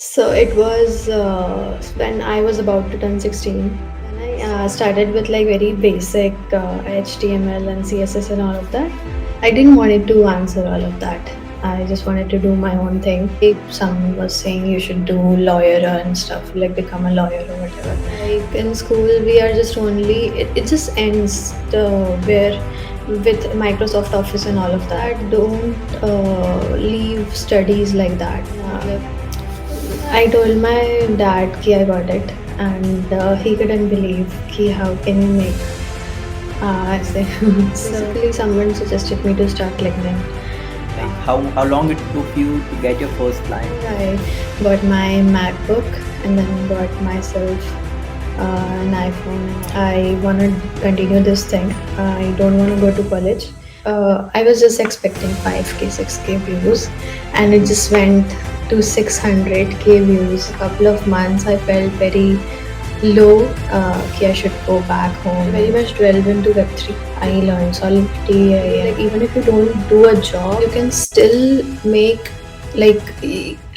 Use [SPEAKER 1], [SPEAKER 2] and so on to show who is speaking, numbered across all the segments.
[SPEAKER 1] So it was when I was about to turn 16. Then I started with like very basic HTML and CSS and all of that. I didn't want it to answer all of that. I just wanted to do my own thing. Someone was saying you should do lawyer and stuff, like become a lawyer or whatever. Like in school, we are just only, it just ends where with Microsoft Office and all of that. Don't leave studies like that. I told my dad कि I got it, and he couldn't believe कि how can you make ऐसे. So basically, someone suggested me to start LinkedIn.
[SPEAKER 2] Like how long it took you to get your first client?
[SPEAKER 1] I bought my MacBook and then bought myself an iPhone. I want to continue this thing. I don't want to go to college. I was just expecting 5k, 6k views, and it just went to 600k views. A couple of months, I felt very low. I should go back home. Very much delve into Web3. I learned Solidity. Like even if you don't do a job, you can still make like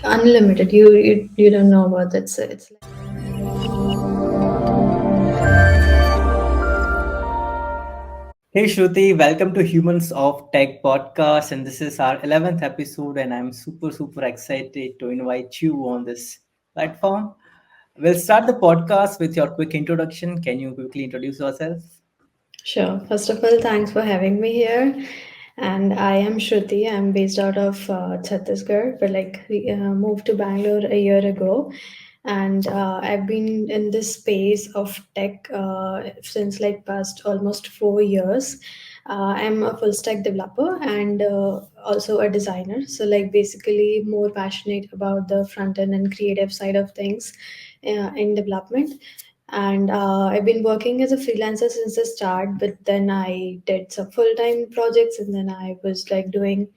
[SPEAKER 1] unlimited. You don't know about that. So it's like
[SPEAKER 2] Hey Shruti, welcome to Humans of Tech podcast, and this is our 11th episode, and I'm super excited to invite you on this platform. We'll start the podcast with your quick introduction. Can you quickly introduce yourself?
[SPEAKER 1] sure. First of all, thanks for having me here. And I am Shruti. I'm based out of Chhattisgarh, but moved to Bangalore a year ago. And I've been in this space of tech since like past almost 4 years. I'm a full stack developer and also a designer. So like basically more passionate about the front end and creative side of things in development. And I've been working as a freelancer since the start, but then I did some full-time projects, and then I was like doing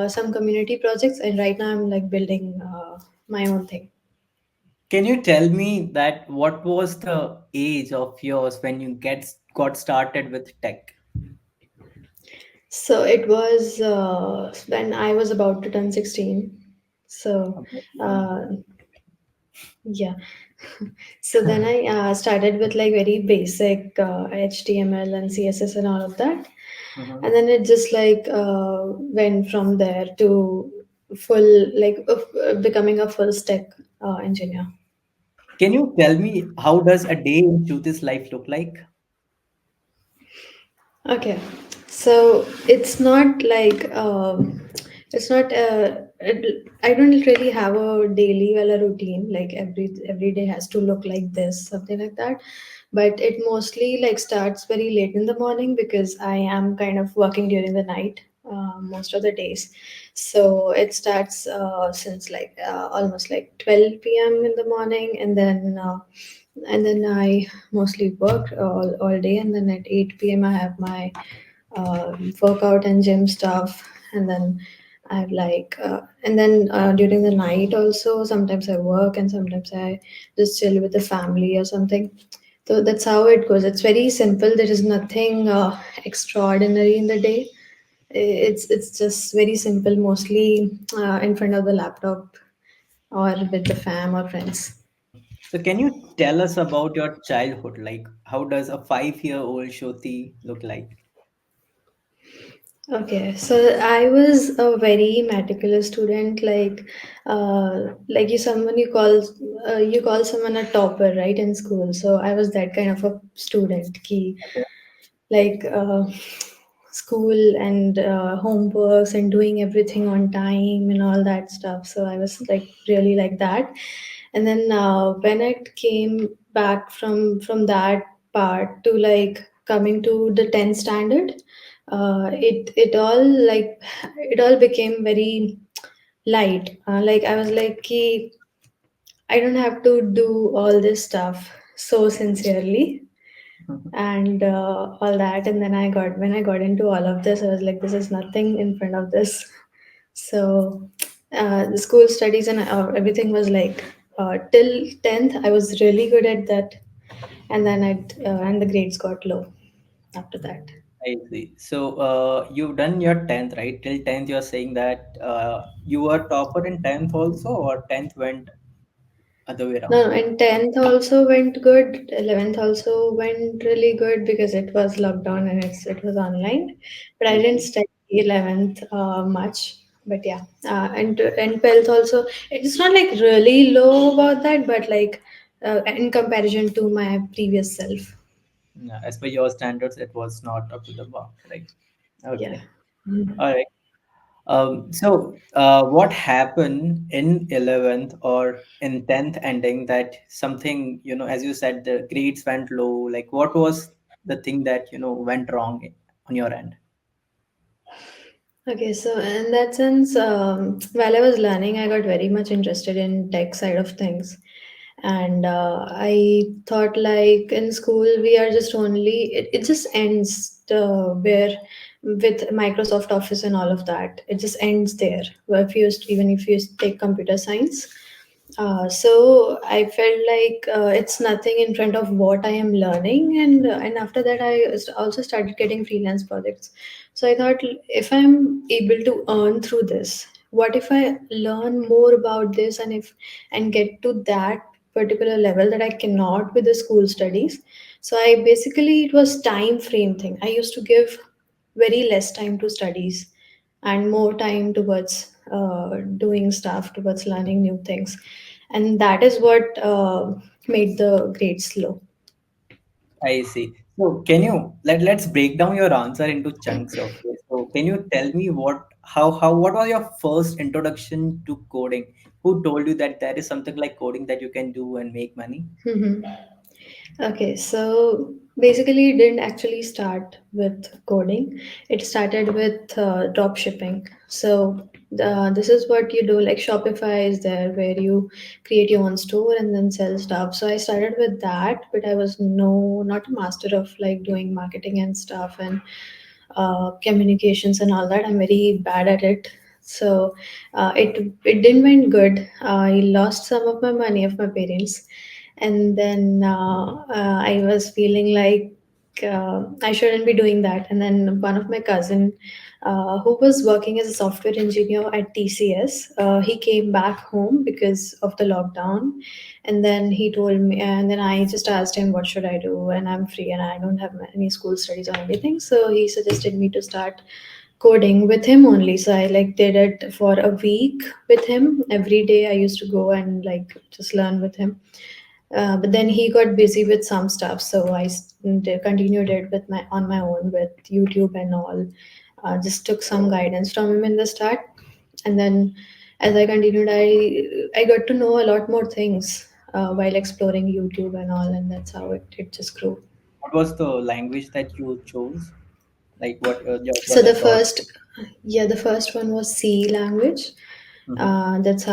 [SPEAKER 1] some community projects, and right now I'm like building my own thing.
[SPEAKER 2] Can you tell me that what was the age of yours when you got started with tech?
[SPEAKER 1] So it was when I was about to turn 16. So
[SPEAKER 2] Okay.
[SPEAKER 1] uh, yeah. So then I started with like very basic HTML and CSS and all of that.
[SPEAKER 2] Mhm.
[SPEAKER 1] And then it just like went from there to full, like becoming a full stack engineer.
[SPEAKER 2] Can you tell me how does a day in Shruti's life look like?
[SPEAKER 1] Okay, so it's not like it's not. I don't really have a daily well a routine. Like every day has to look like this, something like that. But it mostly like starts very late in the morning because I am kind of working during the night most of the days. So it starts since like almost like 12 p.m. in the morning, and then I mostly work all day, and then at 8 p.m. I have my workout and gym stuff, and then I have and then during the night also sometimes I work and sometimes I just chill with the family or something. So that's how it goes. It's very simple. There is nothing extraordinary in the day. It's just very simple, mostly in front of the laptop or with the fam or friends.
[SPEAKER 2] So can you tell us about your childhood? Like how does a 5-year-old Shruti look like?
[SPEAKER 1] Okay, so I was a very meticulous student, like you call someone a topper, right, in school. So I was that kind of a student, like school and homeworks and doing everything on time and all that stuff. So I was like really like that. And then when I came back from that part to like coming to the 10th standard, it all like it all became very light. Like I was like, "Ki, I don't have to do all this stuff so sincerely and all that." And then when I got into all of this, I was like, this is nothing in front of this. So the school studies and everything was like till 10th I was really good at that, and then and the grades got low after that.
[SPEAKER 2] I see. So you've done your 10th, right? Till 10th, you're saying that you were topper in 10th also, or 10th went other way
[SPEAKER 1] No,
[SPEAKER 2] around?
[SPEAKER 1] no, and 10th also went good. 11th also went really good because it was lockdown and it was online. But I
[SPEAKER 2] I
[SPEAKER 1] didn't
[SPEAKER 2] see.
[SPEAKER 1] study 11th much. But yeah, and 12th also. It's not like really low about that, but like in comparison to my previous self.
[SPEAKER 2] Yeah, as per your standards, it was not up to the mark, right?
[SPEAKER 1] Yeah.
[SPEAKER 2] Okay. All right. So, what happened in 11th or in 10th ending that something, as you said, the grades went low? Like, what was the thing that, went wrong on your end?
[SPEAKER 1] Okay, so in that sense, while I was learning, I got very much interested in tech side of things, and I thought like in school we are just only it just ends where with Microsoft Office and all of that. It just ends there. Well, if you even if you take computer science, so I felt like it's nothing in front of what I am learning, and after that also started getting freelance projects. So I thought if I'm able to earn through this, what if I learn more about this and get to that particular level that I cannot with the school studies. So I basically it was time frame thing. I used to give very less time to studies and more time towards doing stuff, towards learning new things, and that is what made the grades low.
[SPEAKER 2] I see. So can you let's break down your answer into chunks. Okay. So can you tell me what was your first introduction to coding? Who told you that there is something like coding that you can do and make money?
[SPEAKER 1] Mhm. Okay, so basically, it didn't actually start with coding. It started with drop shipping. So this is what you do. Like Shopify is there, where you create your own store and then sell stuff. So I started with that, but I was not a master of like doing marketing and stuff and communications and all that. I'm very bad at it. So it didn't went good. I lost some of my money of my parents, and then I was feeling like I shouldn't be doing that. And then one of my cousin, who was working as a software engineer at TCS, he came back home because of the lockdown, and then he told me, and then I just asked him, "What should I do?" And I'm free, and I don't have any school studies or anything. So he suggested me to start coding with him only. So I like did it for a week with him. Every day I used to go and like just learn with him, but then he got busy with some stuff, so continued it with my on my own with YouTube and all. Just took some guidance from him in the start, and then as I continued, I got to know a lot more things while exploring YouTube and all, and that's how it just grew.
[SPEAKER 2] What was the language that you chose? Like what your
[SPEAKER 1] So
[SPEAKER 2] brother
[SPEAKER 1] the
[SPEAKER 2] taught?
[SPEAKER 1] first, yeah, the first one was C language.
[SPEAKER 2] Mhm.
[SPEAKER 1] That's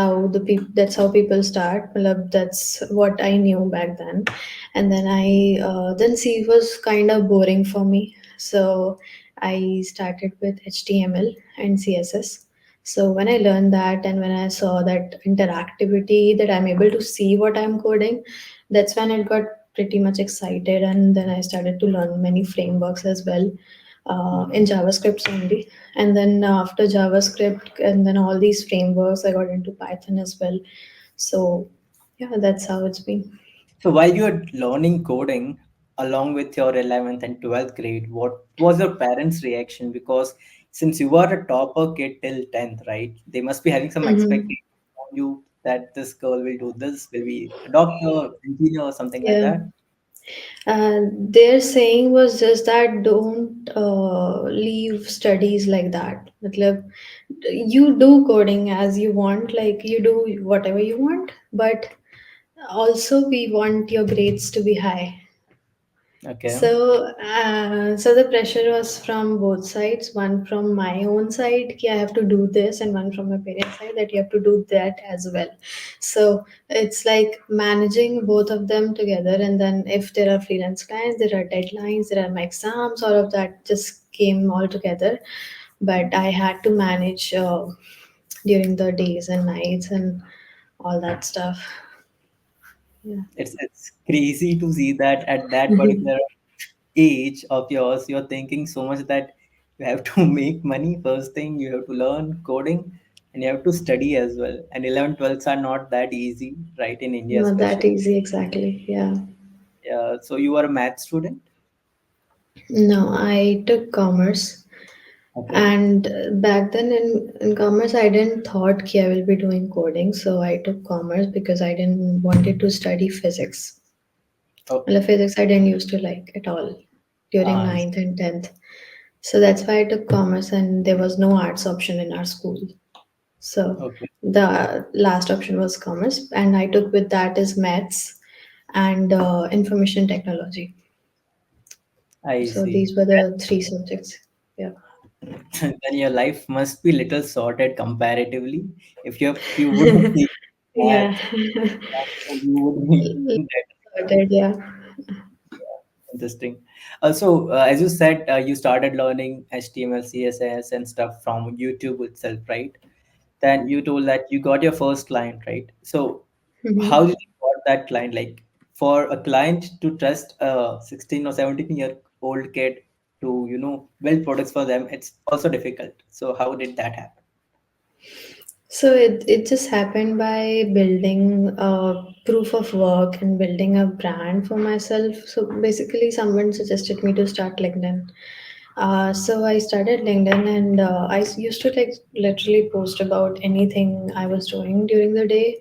[SPEAKER 1] how people start. Matlab, that's what I knew back then, and then then C was kind of boring for me, so I started with HTML and CSS. So when I learned that and when I saw that interactivity that I'm able to see what I'm coding, that's when it got pretty much excited, and then I started to learn many frameworks as well in JavaScript only. And then after JavaScript and then all these frameworks, I got into Python as well. So yeah, that's how it's been.
[SPEAKER 2] So while you were learning coding along with your 11th and 12th grade, what was your parents' reaction? Because since you were a topper kid till 10th, right? They must be having some
[SPEAKER 1] Hmm.
[SPEAKER 2] expectation on you that this girl will do this, will be a doctor, engineer, or something like
[SPEAKER 1] Yeah.
[SPEAKER 2] that.
[SPEAKER 1] Their saying was just that don't leave studies like that. Matlab, you do coding as you want, like you do whatever you want, but also we want your grades to be high.
[SPEAKER 2] Okay.
[SPEAKER 1] So the pressure was from both sides. One from my own side, ki I have to do this, and one from my parents' side that you have to do that as well. So it's like managing both of them together. And then if there are freelance clients, there are deadlines, there are my exams, all of that just came all together. But I had to manage during the days and nights and all that stuff. Yeah.
[SPEAKER 2] It's crazy to see that at that particular. age of yours, you're thinking so much that you have to make money. First thing, you have to learn coding and you have to study as well. And 11, 12s are not that easy, right? In India,
[SPEAKER 1] Not that
[SPEAKER 2] especially.
[SPEAKER 1] easy, exactly. Yeah.
[SPEAKER 2] So you are a math student?
[SPEAKER 1] No, I took commerce.
[SPEAKER 2] Okay.
[SPEAKER 1] And back then in commerce, I didn't thought ki I will be doing coding. So I took commerce because I didn't wanted to study physics.
[SPEAKER 2] Oh,
[SPEAKER 1] Well, the physics I didn't used to like at all during
[SPEAKER 2] I
[SPEAKER 1] ninth and 10th. So that's why I took commerce and there was no arts option in our school. So
[SPEAKER 2] okay.
[SPEAKER 1] the last option was commerce and I took with that is maths and information technology.
[SPEAKER 2] I
[SPEAKER 1] So
[SPEAKER 2] see.
[SPEAKER 1] these were the three subjects. Yeah.
[SPEAKER 2] Then your life must be little sorted comparatively. If you wouldn't take
[SPEAKER 1] Yeah.
[SPEAKER 2] math, you would be that
[SPEAKER 1] Sorted, yeah.
[SPEAKER 2] interesting. Also, as you said, you started learning HTML, CSS, and stuff from YouTube itself, right? Then you told that you got your first client, right? So, how
[SPEAKER 1] Mhm.
[SPEAKER 2] did you got that client? Like, for a client to trust a 16 or 17-year old kid to, build products for them, it's also difficult. So, how did that happen?
[SPEAKER 1] So it just happened by building a proof of work and building a brand for myself. So basically, someone suggested me to start LinkedIn. So I started LinkedIn and used to like literally post about anything I was doing during the day,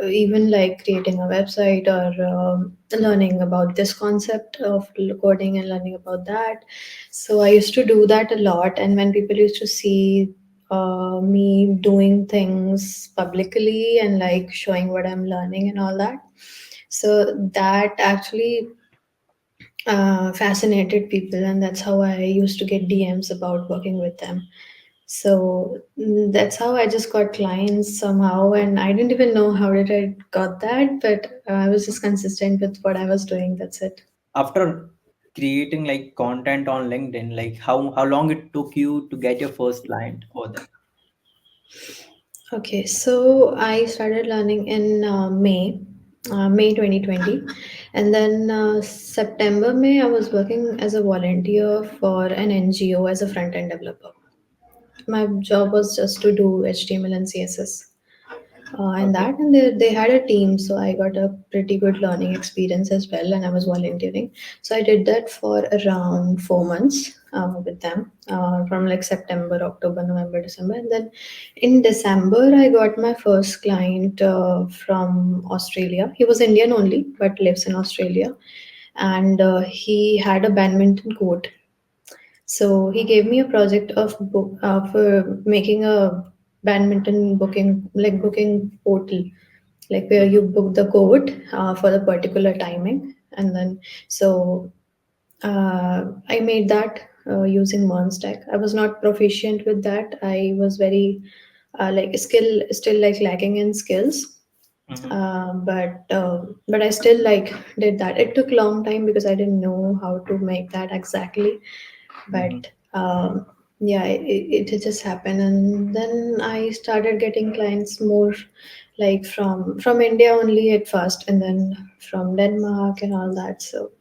[SPEAKER 1] even like creating a website or learning about this concept of coding and learning about that. So I used to do that a lot, and when people used to see me doing things publicly and like showing what I'm learning and all that, so that actually fascinated people, and that's how I used to get DMs about working with them. So that's how I just got clients somehow, and I didn't even know how did I got that, but I was just consistent with what I was doing. That's it.
[SPEAKER 2] After creating like content on LinkedIn, like how long it took you to get your first client over there?
[SPEAKER 1] Okay, so I started learning in May 2020, and then September May I was working as a volunteer for an NGO as a front end developer. My job was just to do HTML and CSS. And
[SPEAKER 2] Okay.
[SPEAKER 1] that and they had a team, so I got a pretty good learning experience as well, and I was volunteering. So I did that for around 4 months with them, from like September, October, November, December, and then in December I got my first client from Australia. He was Indian only but lives in Australia, and he had a badminton court. So he gave me a project of for making a badminton booking portal, like where you
[SPEAKER 2] Mhm.
[SPEAKER 1] book the court for the particular timing, and then so I made that using Monstack. I was not proficient with that. I was very still like lacking in skills,
[SPEAKER 2] Mhm.
[SPEAKER 1] but I still like did that. It took long time because I didn't know how to make that exactly,
[SPEAKER 2] Mhm.
[SPEAKER 1] but yeah, it just happened, and then I started getting clients more like from India only at first, and then from Denmark and all that. So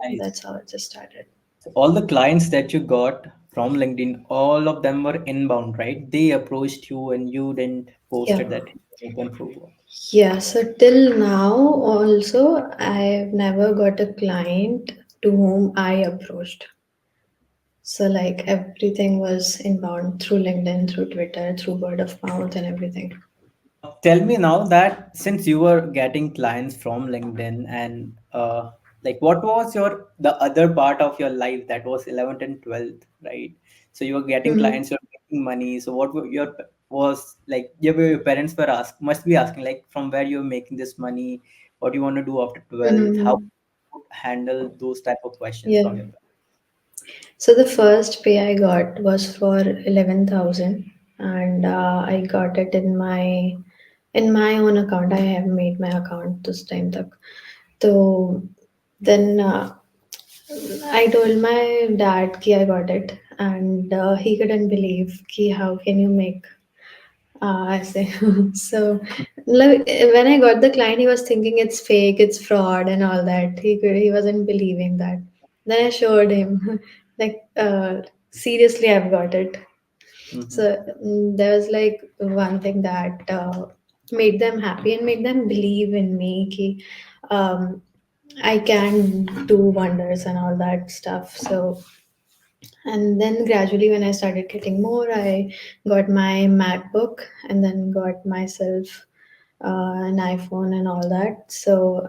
[SPEAKER 2] Nice.
[SPEAKER 1] that's how it just started.
[SPEAKER 2] So all the clients that you got from LinkedIn, all of them were inbound, right? They approached you and you didn't
[SPEAKER 1] Yeah.
[SPEAKER 2] posted that open for work.
[SPEAKER 1] Yeah, so till now also I've never got a client to whom I approached. So like everything was inbound through LinkedIn, through Twitter, through word of mouth and everything.
[SPEAKER 2] Tell me now that since you were getting clients from LinkedIn and like what was your the other part of your life that was 11th and 12th, right? So you were getting
[SPEAKER 1] Mm-hmm.
[SPEAKER 2] clients, you're making money. So what were your was like your parents were must be asking like from where you're making this money, what do you want to do after 12th, how
[SPEAKER 1] Mm-hmm.
[SPEAKER 2] you handle those type of questions
[SPEAKER 1] Yeah.
[SPEAKER 2] from your parents.
[SPEAKER 1] So the first pay I got was for 11,000, and I got it in my own account. I have made my account this time. Tak. So then I told my dad ki I got it, and he couldn't believe ki how can you make I see. So, like, when I got the client, he was thinking it's fake, it's fraud, and all that. He wasn't believing that. Then I showed him, like, seriously, I've got it.
[SPEAKER 2] Hmm.
[SPEAKER 1] So there was like one thing that made them happy and made them believe in me. Ki, um, I can do wonders and all that stuff. So and then gradually, when I started getting more, I got my MacBook and then got myself an iPhone and all that. So,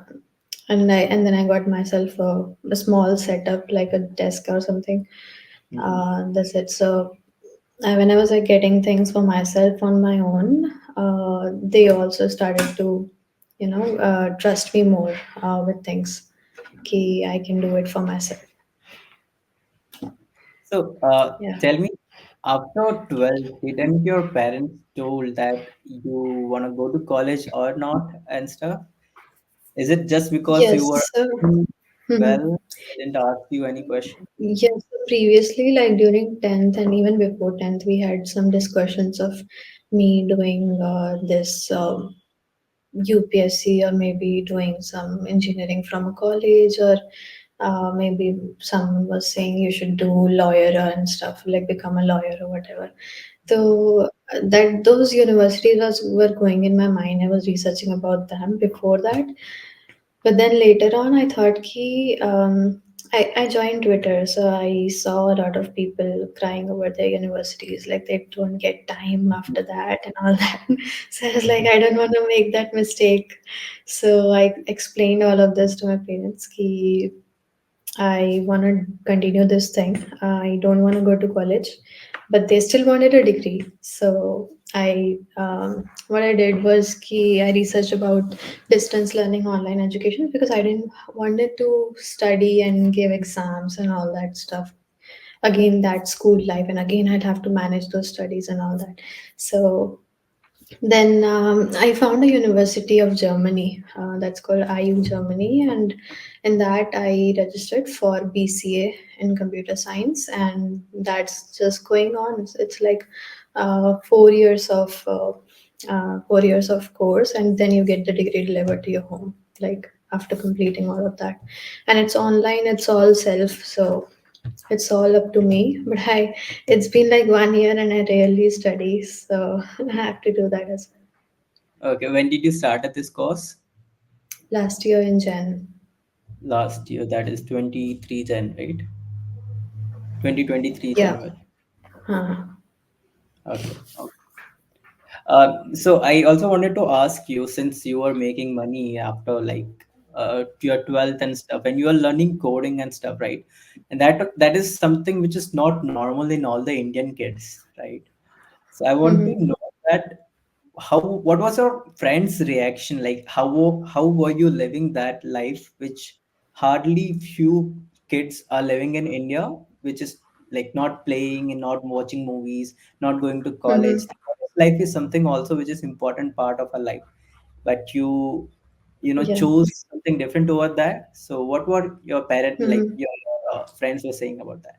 [SPEAKER 1] and then I got myself a small setup like a desk or something.
[SPEAKER 2] Hmm.
[SPEAKER 1] That's it. So, when I was like getting things for myself on my own, they also started to, trust me more with things. Okay, I can do it for myself.
[SPEAKER 2] So,
[SPEAKER 1] Yeah.
[SPEAKER 2] tell me, after 12, didn't your parents told that you want to go to college or not and stuff? Is it just because you were
[SPEAKER 1] Yes. So.
[SPEAKER 2] doing
[SPEAKER 1] Mhm.
[SPEAKER 2] well, they didn't ask you any question?
[SPEAKER 1] Yes, so previously, like during 10th and even before 10th, we had some discussions of me doing this UPSC or maybe doing some engineering from a college, or maybe someone was saying you should do lawyer and stuff, like become a lawyer or whatever. So that those universities were going in my mind. I was researching about them before that, but then later on, I thought ki I joined Twitter, so I saw a lot of people crying over their universities, like they don't get time after that and all that. So I was like, I don't want to make that mistake. So I explained all of this to my parents. Ki I want to continue this thing. I don't want to go to college, but they still wanted a degree. So what I did was I researched about distance learning, online education, because I didn't wanted to study and give exams and all that stuff. Again, that school life, and again I'd have to manage those studies and all that. So then I found a University of Germany that's called IU Germany, and in that I registered for BCA in computer science, and that's just going on. It's like 4 years of 4 years of course, and then you get the degree delivered to your home, like after completing all of that, and it's online. It's all self, so it's all up to me. But it's been like 1 year, and I rarely study, so I have to do that as well.
[SPEAKER 2] Okay, when did you start at this course?
[SPEAKER 1] Last year in Jan.
[SPEAKER 2] Last year, that is 23 Jan, right? 2023
[SPEAKER 1] Yeah.
[SPEAKER 2] January.
[SPEAKER 1] Huh.
[SPEAKER 2] Okay. So I also wanted to ask you, since you are making money after like your 12th and stuff, and you are learning coding and stuff, right? And that is something which is not normal in all the Indian kids, right? So I want to
[SPEAKER 1] Mm-hmm.
[SPEAKER 2] know that how what was your friend's reaction like? How were you living that life, which hardly few kids are living in India, which is like not playing and not watching movies, not going to college.
[SPEAKER 1] Mm-hmm.
[SPEAKER 2] The college life is something also which is important part of our life, but you
[SPEAKER 1] Yeah.
[SPEAKER 2] chose something different over that. So what were your parent like
[SPEAKER 1] Mm-hmm.
[SPEAKER 2] your friends were saying about that?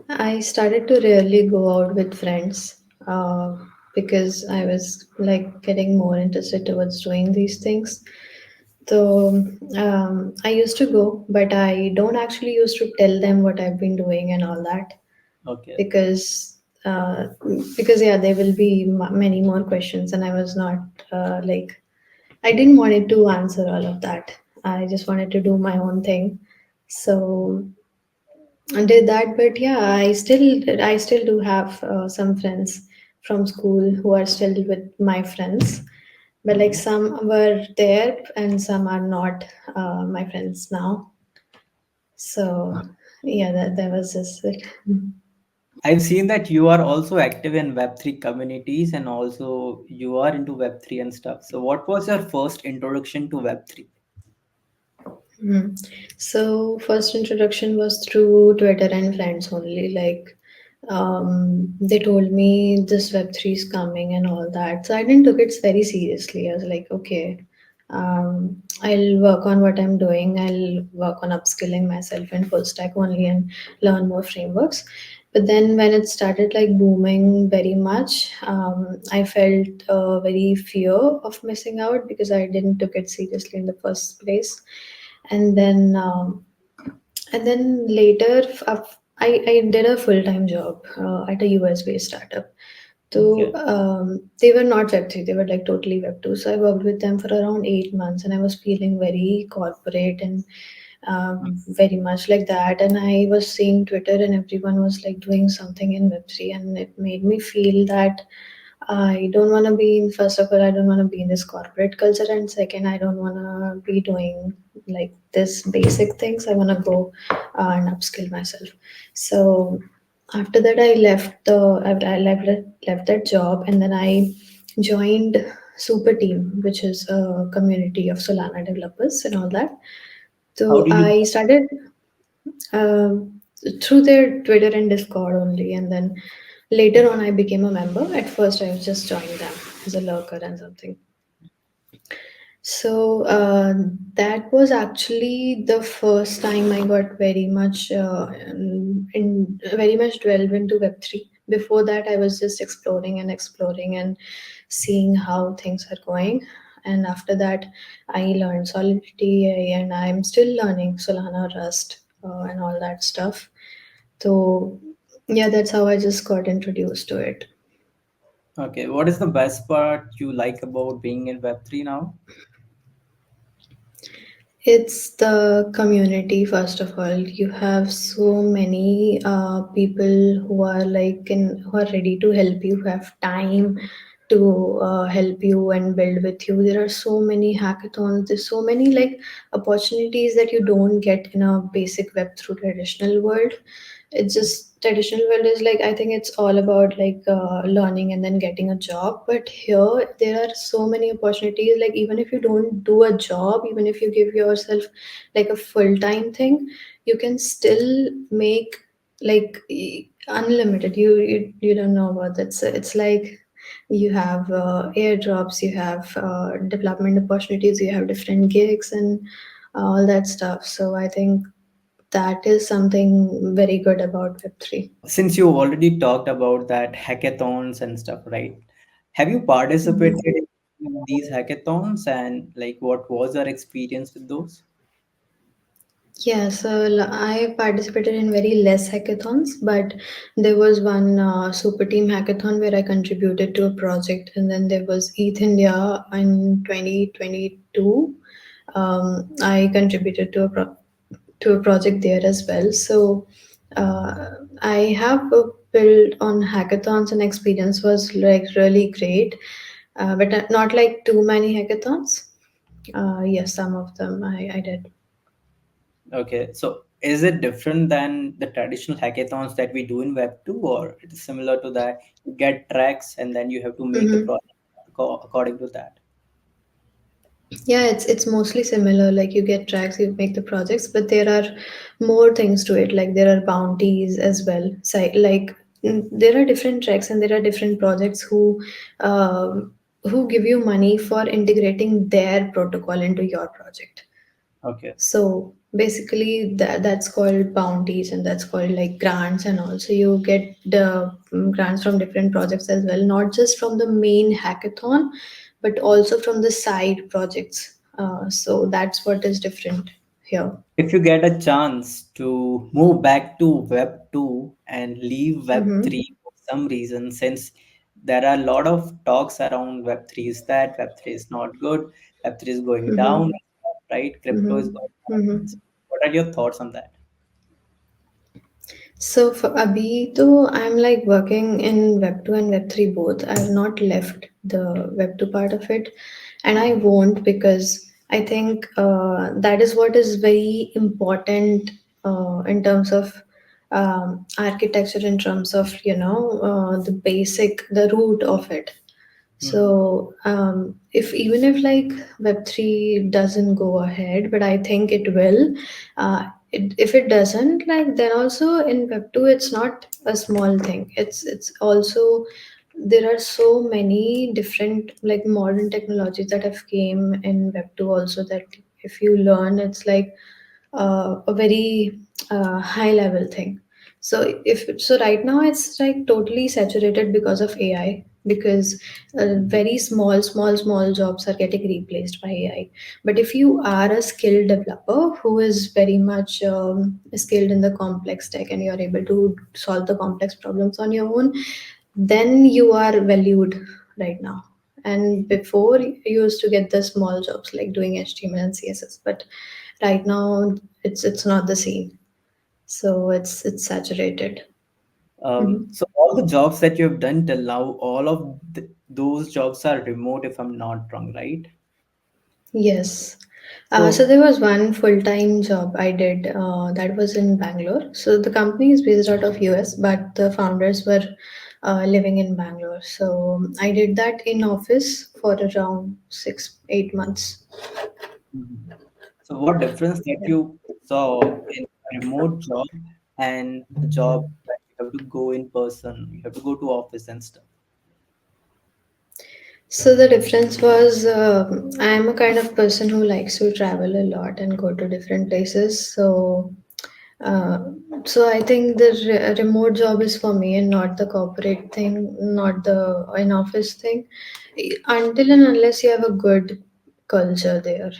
[SPEAKER 1] I started to rarely go out with friends because I was like getting more interested towards doing these things. So I used to go, but I don't actually used to tell them what I've been doing and all that,
[SPEAKER 2] Okay.
[SPEAKER 1] because uh, because yeah, there will be many more questions, and I was not like I didn't wanted to answer all of that. I just wanted to do my own thing. So I did that, but yeah, I still do have some friends from school who are still with my friends, but like
[SPEAKER 2] Mhm.
[SPEAKER 1] some were there and some are not my friends now. So yeah, that was just it.
[SPEAKER 2] I've seen that you are also active in Web3 communities and also you are into Web3 and stuff. So, what was your first introduction to Web3?
[SPEAKER 1] Mhm. So first introduction was through Twitter and friends only. Like they told me this Web3 is coming and all that. So I didn't took it very seriously. I was like, okay, I'll work on what I'm doing. I'll work on upskilling myself in full stack only and learn more frameworks. But then when it started like booming very much, I felt very fear of missing out because I didn't took it seriously in the first place. And then later, I did a full time job at a US based startup. So
[SPEAKER 2] Okay.
[SPEAKER 1] they were not Web3, they were like totally Web2. So I worked with them for around 8 months and I was feeling very corporate and very much like that. And I was seeing Twitter and everyone was like doing something in Web3, and it made me feel that I don't want to be in, first of all, I don't want to be in this corporate culture. And second, I don't want to be doing like this basic things. I want to go and upskill myself. So after that, I left that job, and then I joined Super Team, which is a community of Solana developers and all that.
[SPEAKER 2] How
[SPEAKER 1] So
[SPEAKER 2] did you?
[SPEAKER 1] I started through their Twitter and Discord only, and then later on I became a member. At first, I just joined them as a lurker and something. So that was actually the first time I got very much very much delved into Web3. Before that, I was just exploring and seeing how things are going. And after that, I learned Solidity, and I'm still learning Solana, Rust, and all that stuff. So yeah, that's how I just got introduced to it.
[SPEAKER 2] Okay. What is the best part you like about being in Web3 now?
[SPEAKER 1] It's the community, first of all. You have so many people who are who are ready to help you, who have time to help you and build with you. There are so many hackathons. There's so many like opportunities that you don't get in a basic web through traditional world. It's just traditional world is like, I think it's all about like learning and then getting a job. But here there are so many opportunities, like even if you don't do a job, even if you give yourself like a full-time thing, you can still make like unlimited. You don't know about that. So it's like you have airdrops, you have development opportunities, you have different gigs and all that stuff. So I think that is something very good about Web3.
[SPEAKER 2] Since you already talked about that hackathons and stuff, right? Have you participated in these hackathons, and like what was your experience with those?
[SPEAKER 1] Yeah, so I participated in very less hackathons, but there was one super team hackathon where I contributed to a project, and then there was ETH India in 2022. I contributed to a project there as well. So I have built on hackathons, and experience was like really great, but not like too many hackathons. Yes, some of them I did.
[SPEAKER 2] Okay, so is it different than the traditional hackathons that we do in Web2, or it is similar to that? You get tracks and then you have to make the
[SPEAKER 1] Mm-hmm.
[SPEAKER 2] project according to that.
[SPEAKER 1] Yeah, it's mostly similar. Like you get tracks, you make the projects, but there are more things to it. Like there are bounties as well. So like there are different tracks and there are different projects who give you money for integrating their protocol into your project.
[SPEAKER 2] Okay.
[SPEAKER 1] So basically that's called bounties and that's called like grants, and also you get the grants from different projects as well, not just from the main hackathon, but also from the side projects. So that's what is different here.
[SPEAKER 2] If you get a chance to move back to Web 2 and leave Web
[SPEAKER 1] Mm-hmm.
[SPEAKER 2] 3 for some reason, since there are a lot of talks around Web 3 is that Web 3 is not good, Web 3 is going
[SPEAKER 1] Mm-hmm.
[SPEAKER 2] down, right? Crypto is
[SPEAKER 1] Mm-hmm.
[SPEAKER 2] going up.
[SPEAKER 1] Mm-hmm.
[SPEAKER 2] So what are your thoughts on that?
[SPEAKER 1] So for Abhi, though I'm like working in Web 2 and Web 3 both. I've not left the Web 2 part of it, and I won't, because I think that is what is very important in terms of architecture, in terms of the basic, the root of it.
[SPEAKER 2] Mhm.
[SPEAKER 1] So if even if like Web3 doesn't go ahead, but I think it will. If it doesn't, like then also in Web2, it's not a small thing. It's also, there are so many different like modern technologies that have came in Web2 also, that if you learn, it's like a very high level thing. So if so right now it's like totally saturated because of AI, because very small jobs are getting replaced by AI. But if you are a skilled developer who is very much skilled in the complex tech, and you're able to solve the complex problems on your own, then you are valued right now. And before you used to get the small jobs like doing HTML and CSS, but right now it's not the same. So it's saturated. Mhm.
[SPEAKER 2] So all the jobs that you have done till now, all of those jobs are remote, if I'm not wrong, right?
[SPEAKER 1] Yes. So
[SPEAKER 2] So
[SPEAKER 1] there was one full-time job I did that was in Bangalore. So the company is based out of US, but the founders were living in Bangalore. So I did that in office for around 6, 8 months.
[SPEAKER 2] mhm. So what difference that
[SPEAKER 1] Yeah.
[SPEAKER 2] you saw in a remote job and the job that you have to go in person, you have to go to office and stuff?
[SPEAKER 1] So the difference was I am a kind of person who likes to travel a lot and go to different places. Uh, so I think the remote job is for me and not the corporate thing, not the in office thing. Until and unless you have a good culture there.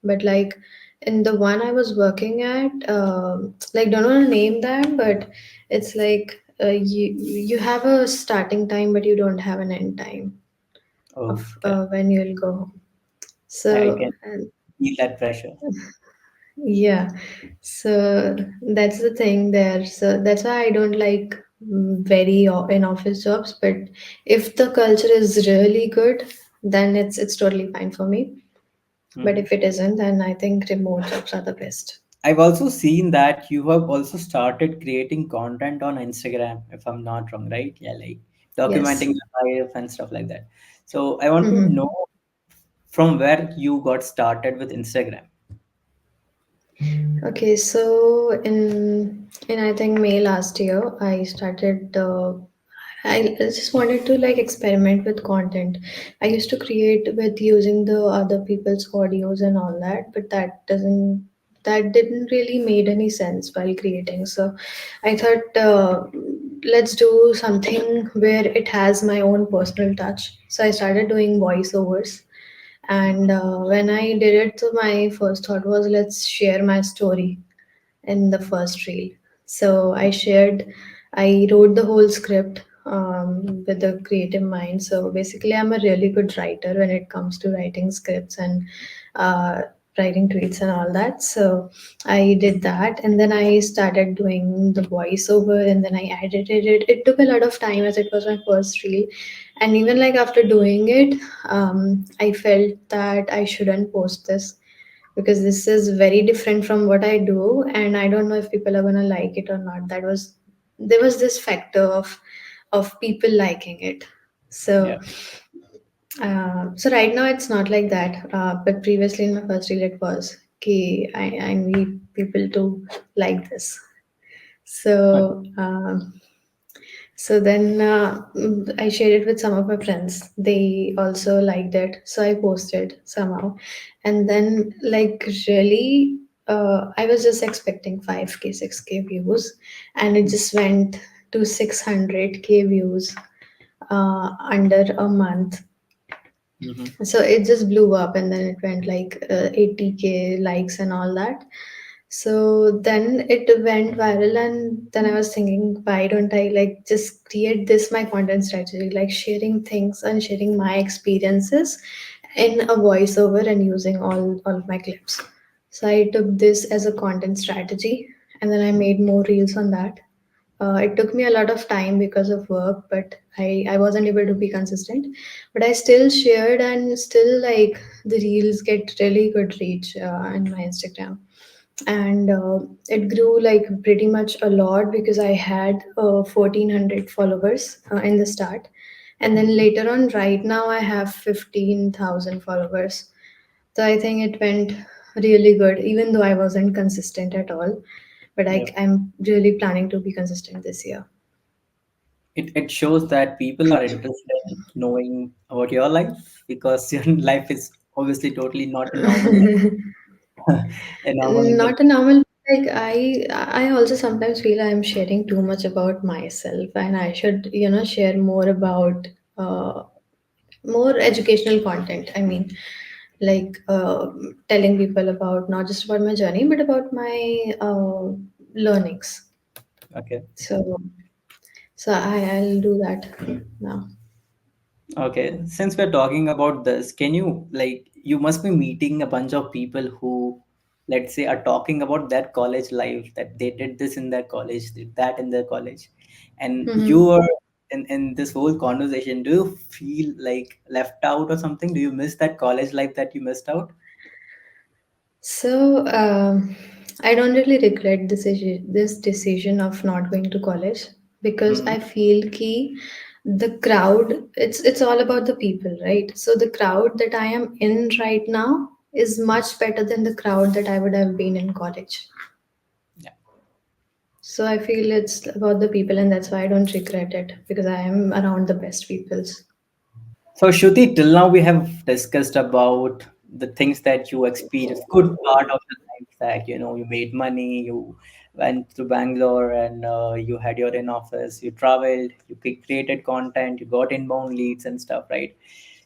[SPEAKER 1] But like in the one I was working at, like don't want to name that, but it's like you have a starting time, but you don't have an end time of
[SPEAKER 2] Okay,
[SPEAKER 1] when you'll go home.
[SPEAKER 2] I
[SPEAKER 1] So
[SPEAKER 2] can feel that pressure.
[SPEAKER 1] yeah, so that's the thing there. So that's why I don't like very in office jobs. But if the culture is really good, then it's totally fine for me. But
[SPEAKER 2] Mhm.
[SPEAKER 1] if it isn't, then I think remote jobs are the best.
[SPEAKER 2] I've also seen that you have also started creating content on Instagram, if I'm not wrong, right? Yeah, like
[SPEAKER 1] Yes.
[SPEAKER 2] documenting your life and stuff like that. So I want to
[SPEAKER 1] Hmm.
[SPEAKER 2] know from where you got started with Instagram.
[SPEAKER 1] Okay, so in I think May last year, I started. I just wanted to like experiment with content. I used to create with using the other people's audios and all that, but that didn't really made any sense while creating. So I thought, let's do something where it has my own personal touch. So I started doing voiceovers. And when I did it, so my first thought was, let's share my story in the first reel. So I wrote the whole script with a creative mind. So basically, I'm a really good writer when it comes to writing scripts and uh, writing tweets and all that. So I did that, and then I started doing the voiceover, and then I edited it. It took a lot of time as it was my first reel, and even like after doing it, I felt that I shouldn't post this because this is very different from what I do, and I don't know if people are gonna like it or not. There was this factor of people liking it. So
[SPEAKER 2] Yeah.
[SPEAKER 1] so right now it's not like that. But previously in my first reel it was okay. I need people to like this. So so then I shared it with some of my friends. They also liked it. So I posted somehow. And then, like, really, I was just expecting 5K, 6K views. And it just went to 600K views under a month.
[SPEAKER 2] Mm-hmm.
[SPEAKER 1] So it just blew up, and then it went like 80K likes and all that. So then it went viral, and then I was thinking, why don't I like just create this my content strategy, like sharing things and sharing my experiences in a voiceover and using all of my clips. So I took this as a content strategy, and then I made more reels on that. It took me a lot of time because of work, but I wasn't able to be consistent. But I still shared, and still like the reels get really good reach on my Instagram. And it grew like pretty much a lot because I had 1,400 followers in the start. And then later on, right now, I have 15,000 followers. So I think it went really good, even though I wasn't consistent at all. But
[SPEAKER 2] Yeah.
[SPEAKER 1] I'm really planning to be consistent this year.
[SPEAKER 2] It shows that people are interested in knowing about your life because your life is obviously totally not a normal life. A normal Indian
[SPEAKER 1] Not a normal, Like I also sometimes feel I'm sharing too much about myself, and I should, share more about uh, more educational content. I mean, like telling people about not just about my journey, but about my learnings.
[SPEAKER 2] Okay.
[SPEAKER 1] So I'll do that now.
[SPEAKER 2] Okay, since we're talking about this, can you like you must be meeting a bunch of people who, let's say, are talking about their college life, that they did this in their college, did that in their college, and you
[SPEAKER 1] Hmm.
[SPEAKER 2] are in this whole conversation. Do you feel like left out or something? Do you miss that college life that you missed out?
[SPEAKER 1] So I don't really regret this decision of not going to college because
[SPEAKER 2] Mm-hmm.
[SPEAKER 1] I feel ki the crowd, it's all about the people, right? So the crowd that I am in right now is much better than the crowd that I would have been in college.
[SPEAKER 2] Yeah.
[SPEAKER 1] So I feel it's about the people, and that's why I don't regret it because I am around the best peoples.
[SPEAKER 2] So, Shruti, till now we have discussed about the things that you experienced, good part of your life, that you made money, you went to Bangalore, and you had your in office, you traveled, you created content, you got inbound leads and stuff, right?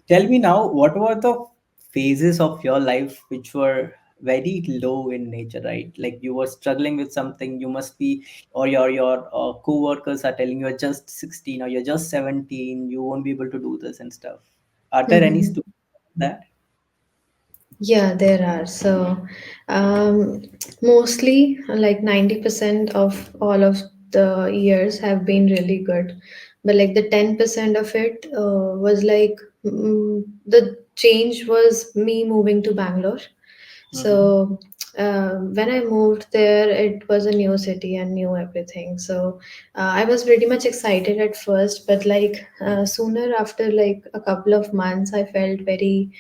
[SPEAKER 2] Tell me now, what were the phases of your life which were very low in nature, right? Like you were struggling with something, you must be, or your co-workers are telling you you're just 16 or you're just 17, you won't be able to do this and stuff. Are there any
[SPEAKER 1] Mhm.
[SPEAKER 2] stories like that?
[SPEAKER 1] Yeah, there are. So, um, mostly like 90% of all of the years have been really good. But like the 10% of it was like the change was me moving to Bangalore.
[SPEAKER 2] Mm-hmm.
[SPEAKER 1] So, when I moved there, it was a new city and new everything. So, I was pretty much excited at first, but like sooner after like a couple of months, I felt very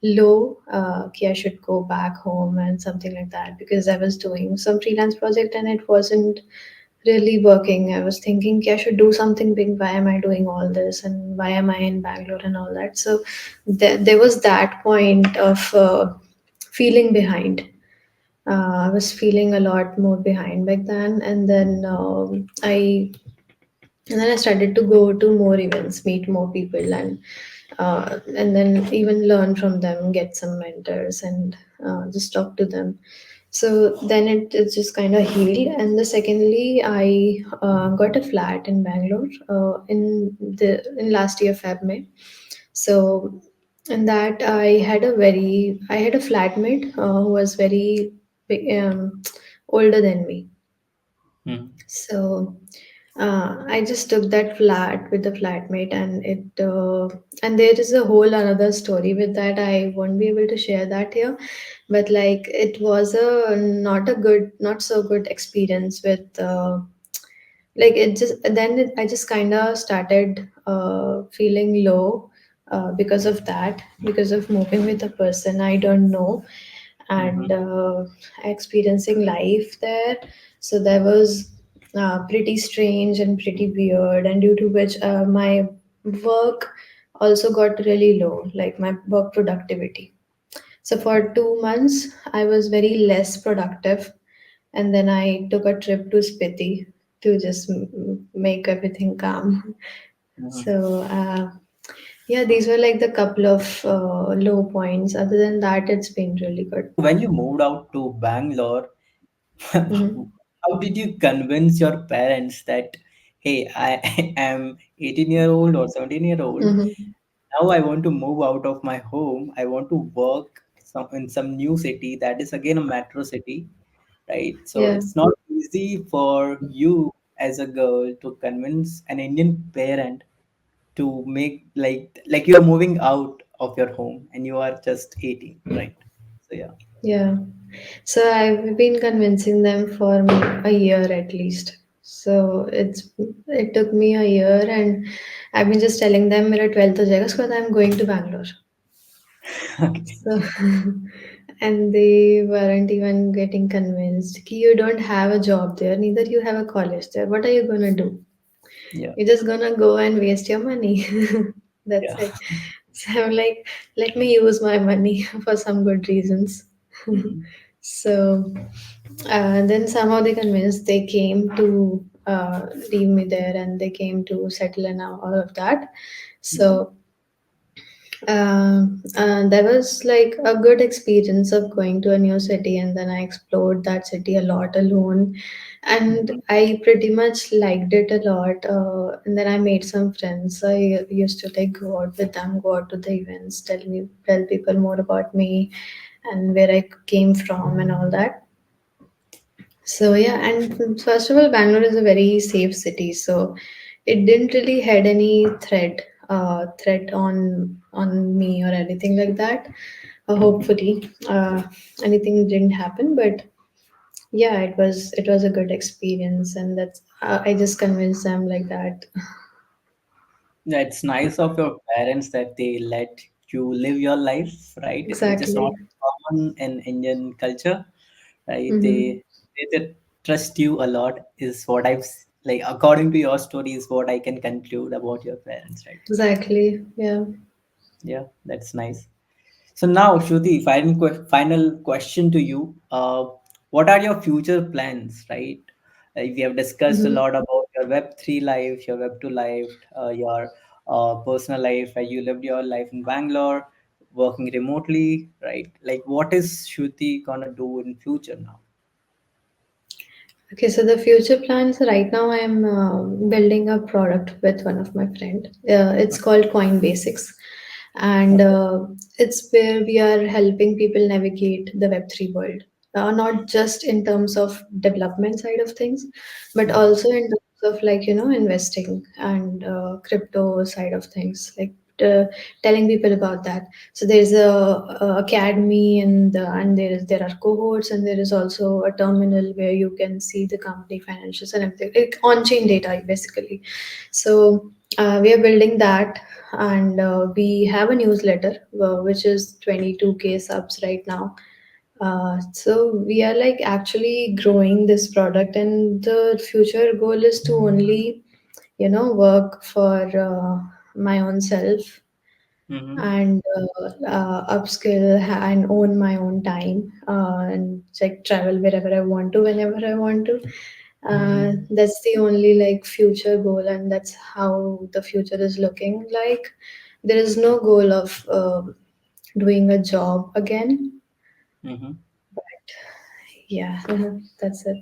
[SPEAKER 1] low, कि I should go back home and something like that because I was doing some freelance project and it wasn't really working. I was thinking कि I should do something big. Why am I doing all this and why am I in Bangalore and all that? So there was that point of feeling behind. I was feeling a lot more behind back then, and then I started to go to more events, meet more people, and then even learn from them, get some mentors, and just talk to them. So then it just kind of healed. And the secondly, I got a flat in Bangalore in last year Feb May. So in that I had a flatmate who was very older than me.
[SPEAKER 2] Mm-hmm.
[SPEAKER 1] So I just took that flat with the flatmate, and there is a whole another story with that. I won't be able to share that here, but like it was a not so good experience with like it just I just kind of started feeling low because of that, because of moving with a person I don't know and
[SPEAKER 2] Mm-hmm.
[SPEAKER 1] experiencing life there. So there was pretty strange and pretty weird, and due to which my work also got really low, like my work productivity. So for 2 months, I was very less productive, and then I took a trip to Spiti to just make everything calm.
[SPEAKER 2] Mm-hmm.
[SPEAKER 1] So yeah, these were like the couple of low points. Other than that, it's been really good.
[SPEAKER 2] When you moved out to Bangalore,
[SPEAKER 1] Hmm.
[SPEAKER 2] how did you convince your parents that, hey, I am 18-year-old or 17-year-old?
[SPEAKER 1] Hmm.
[SPEAKER 2] Now I want to move out of my home. I want to work in some new city that is again a metro city, right? So
[SPEAKER 1] Yeah.
[SPEAKER 2] it's not easy for you as a girl to convince an Indian parent to make like you are moving out of your home and you are just 18, right? So yeah.
[SPEAKER 1] Yeah. So I've been convincing them for a year at least. So it took me a year, and I've been just telling them मेरा 12th हो जाएगा उसके बाद I'm going to Bangalore.
[SPEAKER 2] Okay.
[SPEAKER 1] So and they weren't even getting convinced. Ki you don't have a job there, neither you have a college there. What are you gonna do?
[SPEAKER 2] Yeah.
[SPEAKER 1] You're just gonna go and waste your money. That's
[SPEAKER 2] Yeah.
[SPEAKER 1] it. So I'm like, let me use my money for some good reasons.
[SPEAKER 2] Mhm.
[SPEAKER 1] So then somehow they convinced, they came to leave me there, and they came to settle and all of that.
[SPEAKER 2] Mhm.
[SPEAKER 1] So that was like a good experience of going to a new city, and then I explored that city a lot alone, and
[SPEAKER 2] Mhm.
[SPEAKER 1] I pretty much liked it a lot. And then I made some friends. I used to like go out with them, go out to the events, tell people more about me and where I came from and all that. So yeah, and first of all, Bangalore is a very safe city, so it didn't really had any threat on me or anything like that. Hopefully, anything didn't happen, but yeah, it was a good experience, and that's I just convinced them like that.
[SPEAKER 2] Yeah, it's nice of your parents that they let you live your life, right? Which is not
[SPEAKER 1] Exactly.
[SPEAKER 2] common in Indian culture, right?
[SPEAKER 1] Mm-hmm.
[SPEAKER 2] They trust you a lot, is what like according to your story, is what I can conclude about your parents, right?
[SPEAKER 1] Exactly. Yeah.
[SPEAKER 2] Yeah, that's nice. So now, Shruti, final question to you. What are your future plans, right? We have discussed a
[SPEAKER 1] Mm-hmm.
[SPEAKER 2] lot about your Web3 life, your Web2 life, your personal life, where you lived your life in Bangalore, working remotely, right? Like, what is Shruti gonna do in future now?
[SPEAKER 1] Okay, so the future plans right now, I'm building a product with one of my friend. It's called Coin Basics, and
[SPEAKER 2] Okay.
[SPEAKER 1] it's where we are helping people navigate the Web3 world. Not just in terms of development side of things, but
[SPEAKER 2] Mhm.
[SPEAKER 1] also in terms of like investing and crypto side of things, like telling people about that. So there's a academy, and there are cohorts, and there is also a terminal where you can see the company financials and everything, like on-chain data basically. So we are building that, and we have a newsletter which is 22K subs right now. So we are like actually growing this product, and the future goal is to only work for my own self,
[SPEAKER 2] Mm-hmm.
[SPEAKER 1] and upskill and own my own time, and like travel wherever I want to, whenever I want to. That's the only like future goal, and that's how the future is looking like. There is no goal of doing a job again.
[SPEAKER 2] Mm-hmm.
[SPEAKER 1] Yeah, that's it.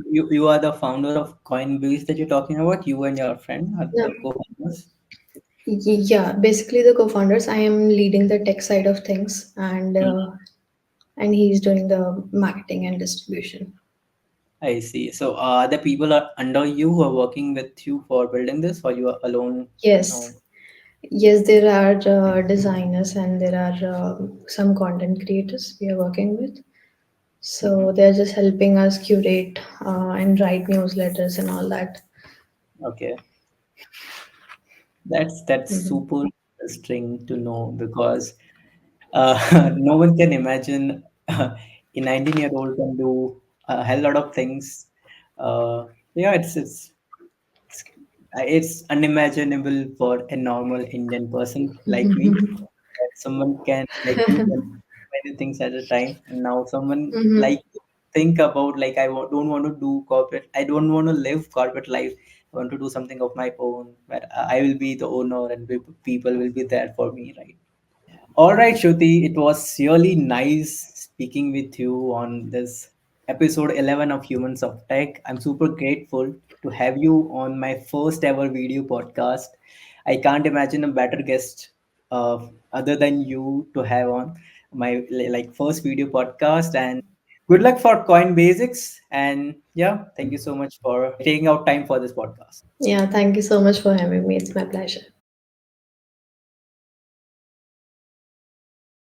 [SPEAKER 2] You are the founder of Coinbase that you're talking about. You and your friend are
[SPEAKER 1] No,
[SPEAKER 2] the co-founders.
[SPEAKER 1] yeah, basically the co-founders. I am leading the tech side of things, and he's doing the marketing and distribution.
[SPEAKER 2] I see. So, the people are under you who are working with you for building this, or you are alone?
[SPEAKER 1] Yes,
[SPEAKER 2] No.
[SPEAKER 1] yes, there are designers, and there are some content creators we are working with.
[SPEAKER 2] Hmm.
[SPEAKER 1] So they're just helping us curate and write newsletters and all that.
[SPEAKER 2] Okay, that's
[SPEAKER 1] Mhm.
[SPEAKER 2] super interesting to know because no one can imagine a 19-year-old can do a hell lot of things. Yeah, it's it's unimaginable for a normal Indian person like me that someone can like do many things at a time. And now someone
[SPEAKER 1] Mhm.
[SPEAKER 2] like think about like don't want to do corporate. I don't want to live corporate life. I want to do something of my own where I will be the owner and people will be there for me, right? All right, Shruti, it was really nice speaking with you on this episode 11 of Humans of Tech. I'm super grateful to have you on my first ever video podcast. I can't imagine a better guest other than you to have on my like first video podcast. And good luck for Coin Basics. And yeah, thank you so much for taking out time for this podcast.
[SPEAKER 1] Yeah, thank you so much for having me. It's my pleasure.